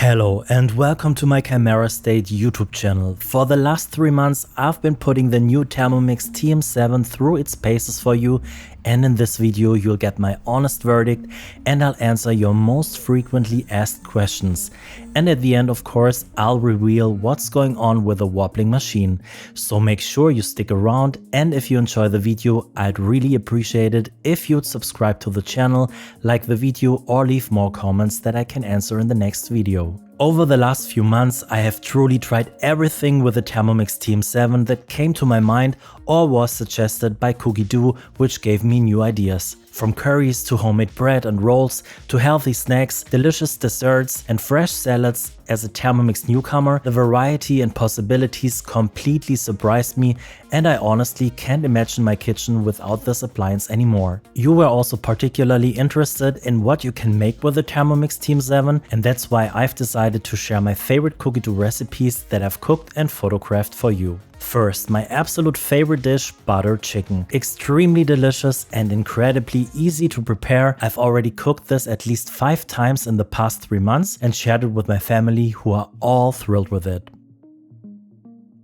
Hello and welcome to my Camera State YouTube channel. For the last 3 months I've been putting the new Thermomix TM7 through its paces for you, and in this video you'll get my honest verdict and I'll answer your most frequently asked questions. And at the end, of course, I'll reveal what's going on with the wobbling machine. So make sure you stick around, and if you enjoy the video, I'd really appreciate it if you'd subscribe to the channel, like the video, or leave more comments that I can answer in the next video. Over the last few months, I have truly tried everything with the Thermomix TM7 that came to my mind or was suggested by Cookidoo, which gave me new ideas. From curries to homemade bread and rolls to healthy snacks, delicious desserts and fresh salads, as a Thermomix newcomer, the variety and possibilities completely surprised me, and I honestly can't imagine my kitchen without this appliance anymore. You were also particularly interested in what you can make with the Thermomix TM7, and that's why I've decided to share my favorite Cookidoo recipes that I've cooked and photographed for you. First, my absolute favorite dish, butter chicken. Extremely delicious and incredibly easy to prepare. I've already cooked this at least 5 times in the past 3 months and shared it with my family, who are all thrilled with it.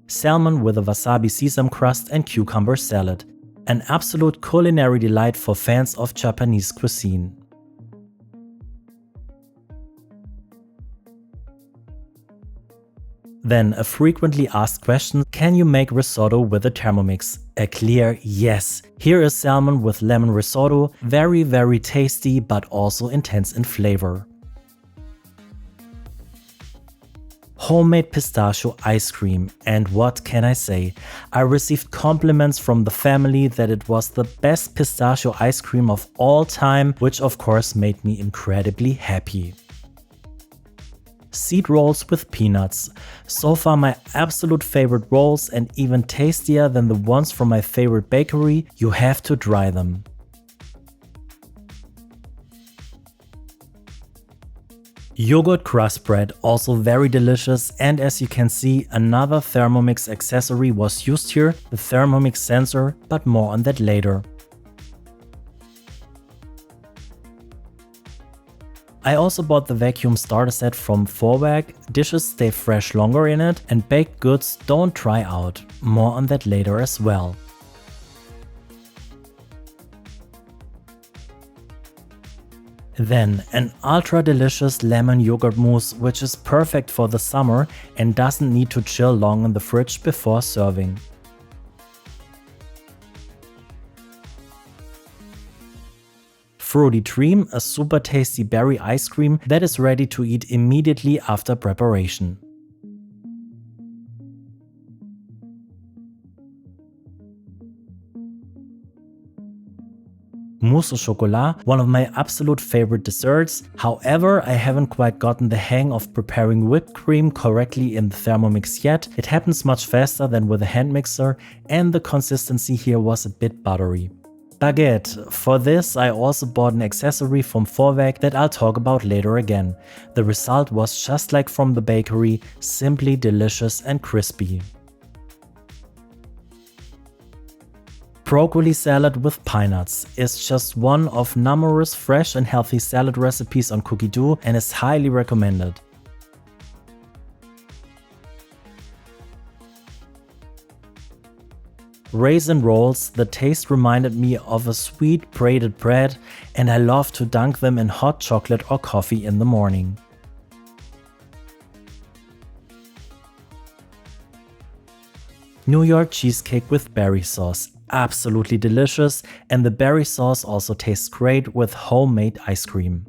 Salmon with a wasabi sesame crust and cucumber salad. An absolute culinary delight for fans of Japanese cuisine. Then a frequently asked question: can you make risotto with a Thermomix? A clear yes. Here is salmon with lemon risotto, very tasty but also intense in flavor. Homemade pistachio ice cream, and what can I say? I received compliments from the family that it was the best pistachio ice cream of all time, which of course made me incredibly happy. Seed rolls with peanuts. So far my absolute favorite rolls, and even tastier than the ones from my favorite bakery. You have to try them. Yogurt crust bread, also very delicious, and as you can see, another Thermomix accessory was used here, the Thermomix Sensor, but more on that later. I also bought the vacuum starter set from Vorwerk. Dishes stay fresh longer in it, and baked goods don't dry out. More on that later as well. Then an ultra delicious lemon yogurt mousse, which is perfect for the summer and doesn't need to chill long in the fridge before serving. Fruity Dream, a super tasty berry ice cream that is ready to eat immediately after preparation. Mousse au chocolat, one of my absolute favorite desserts. However, I haven't quite gotten the hang of preparing whipped cream correctly in the Thermomix yet. It happens much faster than with a hand mixer, and the consistency here was a bit buttery. Baguette. For this I also bought an accessory from Vorwerk that I'll talk about later again. The result was just like from the bakery, simply delicious and crispy. Broccoli salad with pine nuts is just one of numerous fresh and healthy salad recipes on Cookidoo and is highly recommended. Raisin rolls, the taste reminded me of a sweet braided bread, and I love to dunk them in hot chocolate or coffee in the morning. New York cheesecake with berry sauce. Absolutely delicious, and the berry sauce also tastes great with homemade ice cream.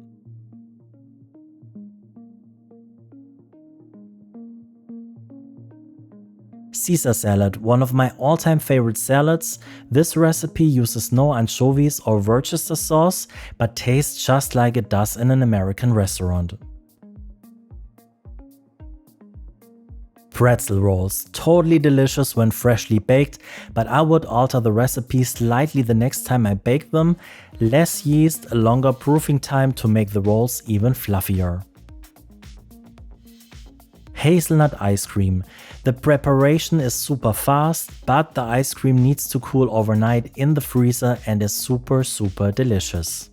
Caesar salad, one of my all-time favorite salads. This recipe uses no anchovies or Worcester sauce, but tastes just like it does in an American restaurant. Pretzel rolls, totally delicious when freshly baked, but I would alter the recipe slightly the next time I bake them. Less yeast, a longer proofing time to make the rolls even fluffier. Hazelnut ice cream. The preparation is super fast, but the ice cream needs to cool overnight in the freezer and is super delicious.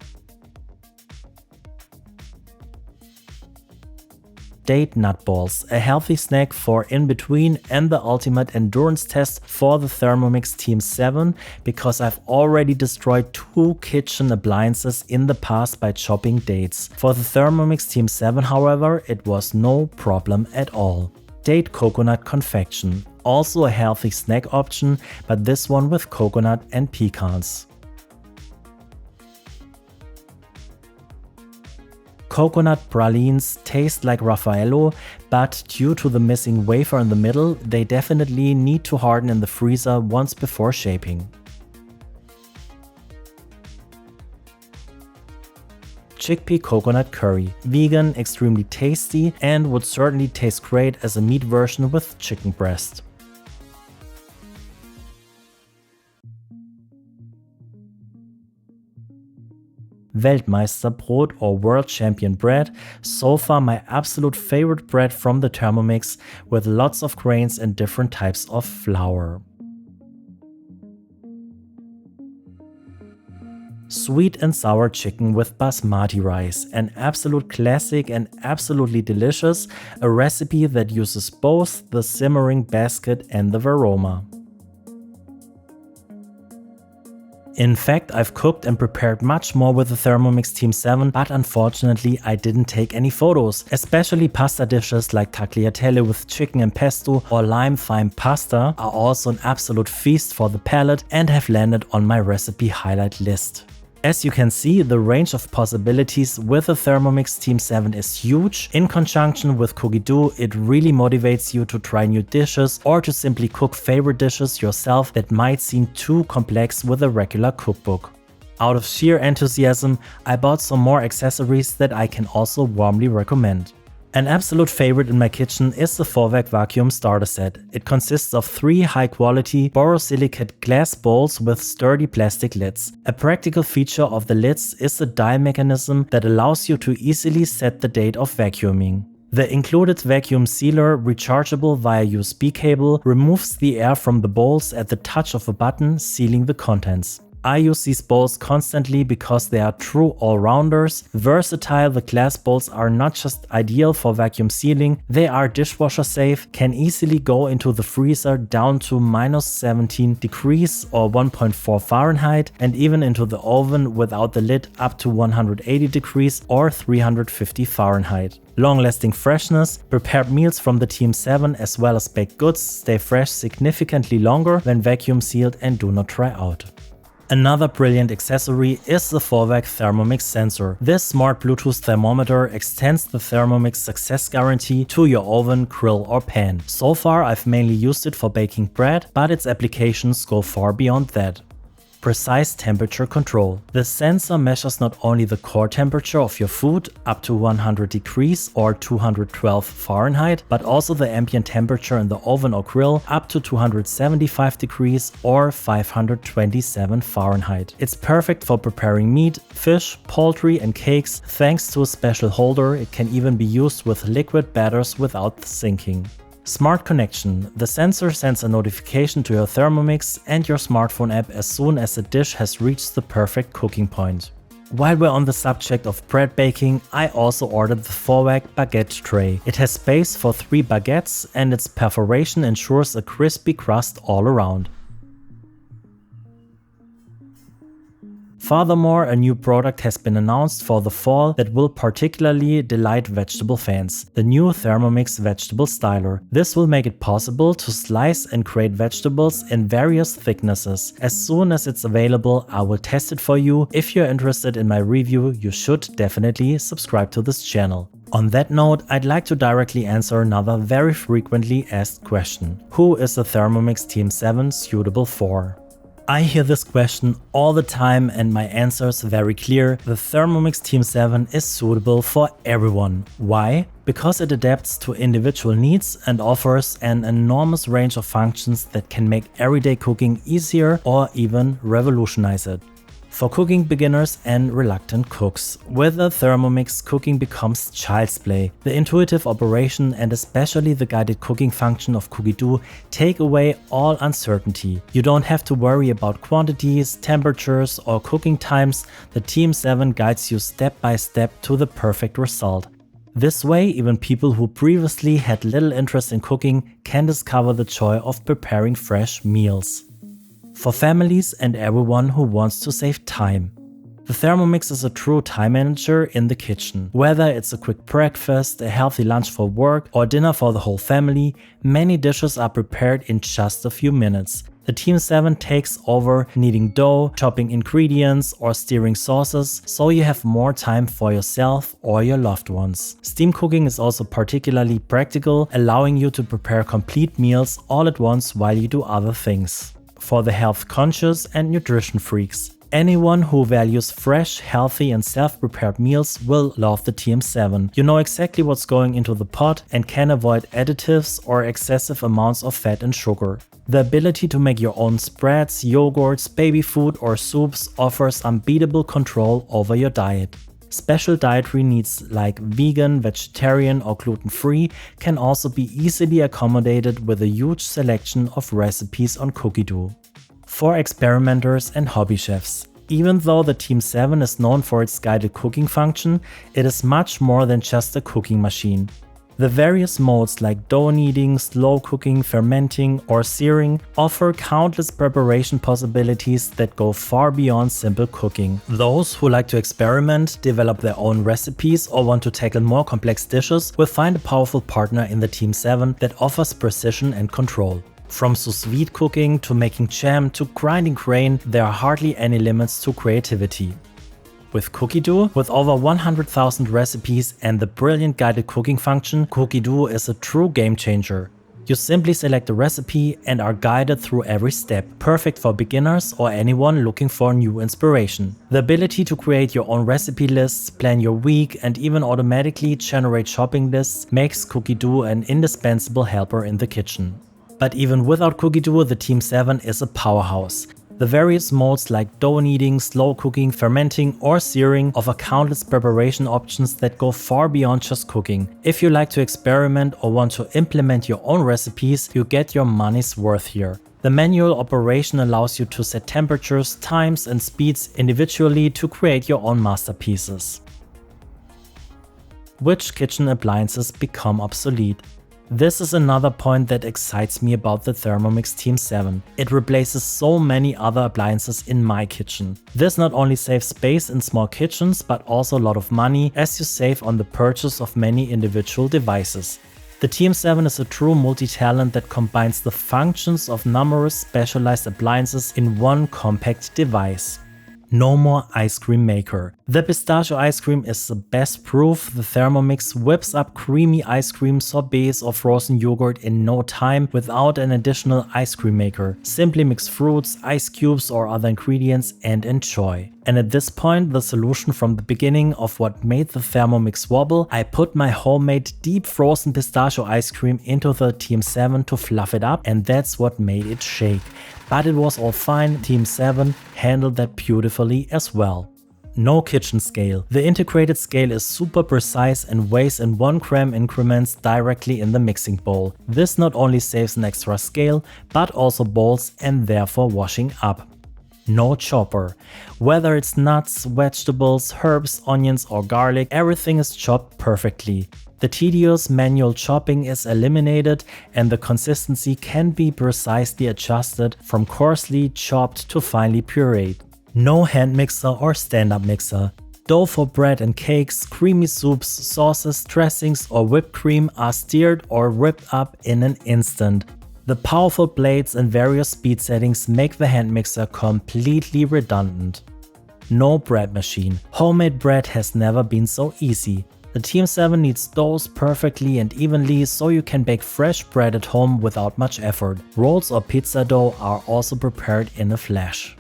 date nut balls, a healthy snack for in between and the ultimate endurance test for the Thermomix TM7 because I've already destroyed 2 kitchen appliances in the past by chopping dates. For the Thermomix TM7, however, it was no problem at all. Date coconut confection, also a healthy snack option, but this one with coconut and pecans. Coconut pralines taste like Raffaello, but due to the missing wafer in the middle, they definitely need to harden in the freezer once before shaping. Chickpea coconut curry, vegan, extremely tasty, and would certainly taste great as a meat version with chicken breast. Weltmeisterbrot or World Champion bread, so far my absolute favorite bread from the Thermomix, with lots of grains and different types of flour. Sweet and sour chicken with basmati rice, an absolute classic and absolutely delicious, a recipe that uses both the simmering basket and the varoma. In fact, I've cooked and prepared much more with the Thermomix TM7, but unfortunately I didn't take any photos. Especially pasta dishes like tagliatelle with chicken and pesto or lime thyme pasta are also an absolute feast for the palate and have landed on my recipe highlight list. As you can see, the range of possibilities with the Thermomix TM7 is huge. In conjunction with Cookidoo, it really motivates you to try new dishes or to simply cook favorite dishes yourself that might seem too complex with a regular cookbook. Out of sheer enthusiasm, I bought some more accessories that I can also warmly recommend. An absolute favorite in my kitchen is the Vorwerk vacuum starter set. It consists of 3 high-quality borosilicate glass bowls with sturdy plastic lids. A practical feature of the lids is the dial mechanism that allows you to easily set the date of vacuuming. The included vacuum sealer, rechargeable via USB cable, removes the air from the bowls at the touch of a button, sealing the contents. I use these bowls constantly because they are true all-rounders. Versatile, the glass bowls are not just ideal for vacuum sealing, they are dishwasher safe, can easily go into the freezer down to -17 degrees or 1.4 Fahrenheit and even into the oven without the lid up to 180 degrees or 350 Fahrenheit. Long-lasting freshness, prepared meals from the TM7 as well as baked goods stay fresh significantly longer when vacuum sealed and do not dry out. Another brilliant accessory is the Vorwerk Thermomix Sensor. This smart Bluetooth thermometer extends the Thermomix success guarantee to your oven, grill or pan. So far I've mainly used it for baking bread, but its applications go far beyond that. Precise temperature control. The sensor measures not only the core temperature of your food up to 100 degrees or 212 Fahrenheit, but also the ambient temperature in the oven or grill up to 275 degrees or 527 Fahrenheit. It's perfect for preparing meat, fish, poultry and cakes. Thanks to a special holder, it can even be used with liquid batters without sinking. Smart connection. The sensor sends a notification to your Thermomix and your smartphone app as soon as the dish has reached the perfect cooking point. While we're on the subject of bread baking, I also ordered the Vorwerk Baguette Tray. It has space for 3 baguettes and its perforation ensures a crispy crust all around. Furthermore, a new product has been announced for the fall that will particularly delight vegetable fans, the new Thermomix Vegetable Styler. This will make it possible to slice and grate vegetables in various thicknesses. As soon as it's available, I will test it for you. If you're interested in my review, you should definitely subscribe to this channel. On that note, I'd like to directly answer another very frequently asked question. Who is the Thermomix TM7 suitable for? I hear this question all the time and my answer is very clear. The Thermomix TM7 is suitable for everyone. Why? Because it adapts to individual needs and offers an enormous range of functions that can make everyday cooking easier or even revolutionize it. For cooking beginners and reluctant cooks. With the Thermomix, cooking becomes child's play. The intuitive operation and especially the guided cooking function of Cookidoo take away all uncertainty. You don't have to worry about quantities, temperatures or cooking times. The TM7 guides you step by step to the perfect result. This way, even people who previously had little interest in cooking can discover the joy of preparing fresh meals. For families and everyone who wants to save time. The Thermomix is a true time manager in the kitchen. Whether it's a quick breakfast, a healthy lunch for work, or dinner for the whole family, many dishes are prepared in just a few minutes. The TM7 takes over kneading dough, chopping ingredients, or stirring sauces, so you have more time for yourself or your loved ones. Steam cooking is also particularly practical, allowing you to prepare complete meals all at once while you do other things. For the health conscious and nutrition freaks. Anyone who values fresh, healthy and self-prepared meals will love the TM7. You know exactly what's going into the pot and can avoid additives or excessive amounts of fat and sugar. The ability to make your own spreads, yogurts, baby food or soups offers unbeatable control over your diet. Special dietary needs like vegan, vegetarian or gluten-free can also be easily accommodated with a huge selection of recipes on Cookidoo. For experimenters and hobby chefs. Even though the TM7 is known for its guided cooking function, it is much more than just a cooking machine. The various modes like dough kneading, slow cooking, fermenting or searing offer countless preparation possibilities that go far beyond simple cooking. Those who like to experiment, develop their own recipes or want to tackle more complex dishes will find a powerful partner in the TM7 that offers precision and control. From sous-vide cooking to making jam to grinding grain, there are hardly any limits to creativity. With Cookidoo, with over 100,000 recipes and the brilliant guided cooking function, Cookidoo is a true game changer. You simply select a recipe and are guided through every step, perfect for beginners or anyone looking for new inspiration. The ability to create your own recipe lists, plan your week and even automatically generate shopping lists makes Cookidoo an indispensable helper in the kitchen. But even without Cookidoo, the TM7 is a powerhouse. The various modes like dough kneading, slow cooking, fermenting or searing offer countless preparation options that go far beyond just cooking. If you like to experiment or want to implement your own recipes, you get your money's worth here. The manual operation allows you to set temperatures, times and speeds individually to create your own masterpieces. Which kitchen appliances become obsolete? This is another point that excites me about the Thermomix TM7. It replaces so many other appliances in my kitchen. This not only saves space in small kitchens, but also a lot of money as you save on the purchase of many individual devices. The TM7 is a true multi-talent that combines the functions of numerous specialized appliances in one compact device. No more ice cream maker. The pistachio ice cream is the best proof. The Thermomix whips up creamy ice cream, sorbets or frozen yogurt in no time without an additional ice cream maker. Simply mix fruits, ice cubes or other ingredients and enjoy. And at this point, the solution from the beginning of what made the Thermomix wobble, I put my homemade deep frozen pistachio ice cream into the TM7 to fluff it up, and that's what made it shake. But it was all fine, TM7 handled that beautifully as well. No kitchen scale. The integrated scale is super precise and weighs in 1 gram increments directly in the mixing bowl. This not only saves an extra scale, but also bowls and therefore washing up. No chopper. Whether it's nuts, vegetables, herbs, onions or garlic, everything is chopped perfectly. The tedious manual chopping is eliminated and the consistency can be precisely adjusted from coarsely chopped to finely pureed. No hand mixer or stand-up mixer. Dough for bread and cakes, creamy soups, sauces, dressings or whipped cream are stirred or whipped up in an instant. The powerful blades and various speed settings make the hand mixer completely redundant. No bread machine. Homemade bread has never been so easy. The TM7 kneads doughs perfectly and evenly so you can bake fresh bread at home without much effort. Rolls or pizza dough are also prepared in a flash.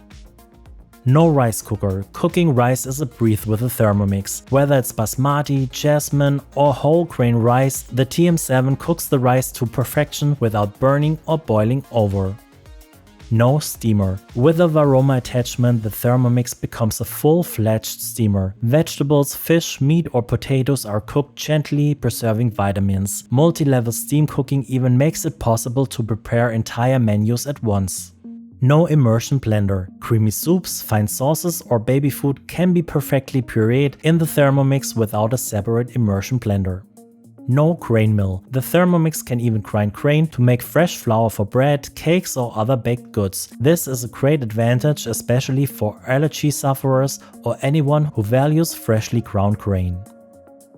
No rice cooker. Cooking rice is a breeze with the Thermomix. Whether it's basmati, jasmine or whole grain rice, the TM7 cooks the rice to perfection without burning or boiling over. No steamer. With a Varoma attachment, the Thermomix becomes a full-fledged steamer. Vegetables, fish, meat or potatoes are cooked gently, preserving vitamins. Multi-level steam cooking even makes it possible to prepare entire menus at once. No immersion blender. Creamy soups, fine sauces or baby food can be perfectly pureed in the Thermomix without a separate immersion blender. No grain mill. The Thermomix can even grind grain to make fresh flour for bread, cakes or other baked goods. This is a great advantage especially for allergy sufferers or anyone who values freshly ground grain.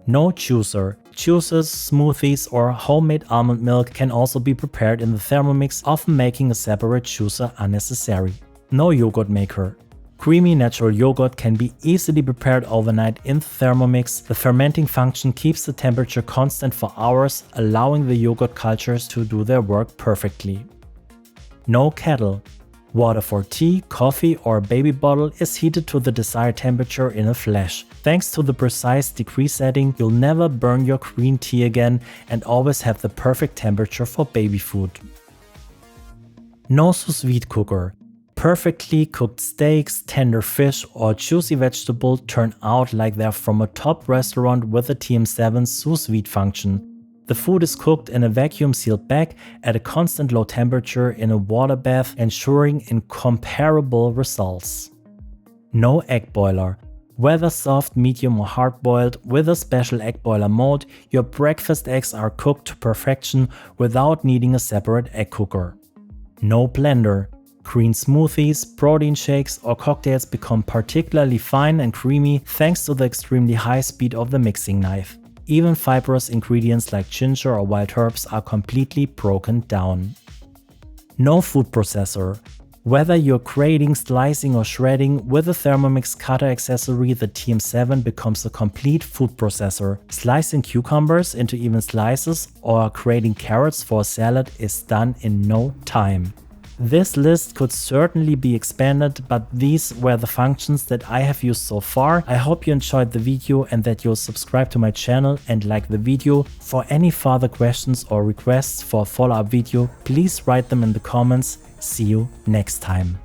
No juicer. Juices, smoothies or homemade almond milk can also be prepared in the Thermomix, often making a separate juicer unnecessary. No yogurt maker. Creamy natural yogurt can be easily prepared overnight in the Thermomix. The fermenting function keeps the temperature constant for hours, allowing the yogurt cultures to do their work perfectly. No kettle. Water for tea, coffee or a baby bottle is heated to the desired temperature in a flash. Thanks to the precise degree setting, you'll never burn your green tea again and always have the perfect temperature for baby food. No sous-vide cooker. Perfectly cooked steaks, tender fish or juicy vegetable turn out like they're from a top restaurant with a TM7 sous-vide function. The food is cooked in a vacuum-sealed bag at a constant low temperature in a water bath, ensuring incomparable results. No egg boiler. Whether soft, medium or hard-boiled, with a special egg boiler mode, your breakfast eggs are cooked to perfection without needing a separate egg cooker. No blender. Green smoothies, protein shakes or cocktails become particularly fine and creamy thanks to the extremely high speed of the mixing knife. Even fibrous ingredients like ginger or wild herbs are completely broken down. No food processor. Whether you're grating, slicing or shredding, with the Thermomix cutter accessory the TM7 becomes a complete food processor. Slicing cucumbers into even slices or grating carrots for a salad is done in no time. This list could certainly be expanded, but these were the functions that I have used so far. I hope you enjoyed the video and that you'll subscribe to my channel and like the video. For any further questions or requests for a follow-up video, please write them in the comments. See you next time.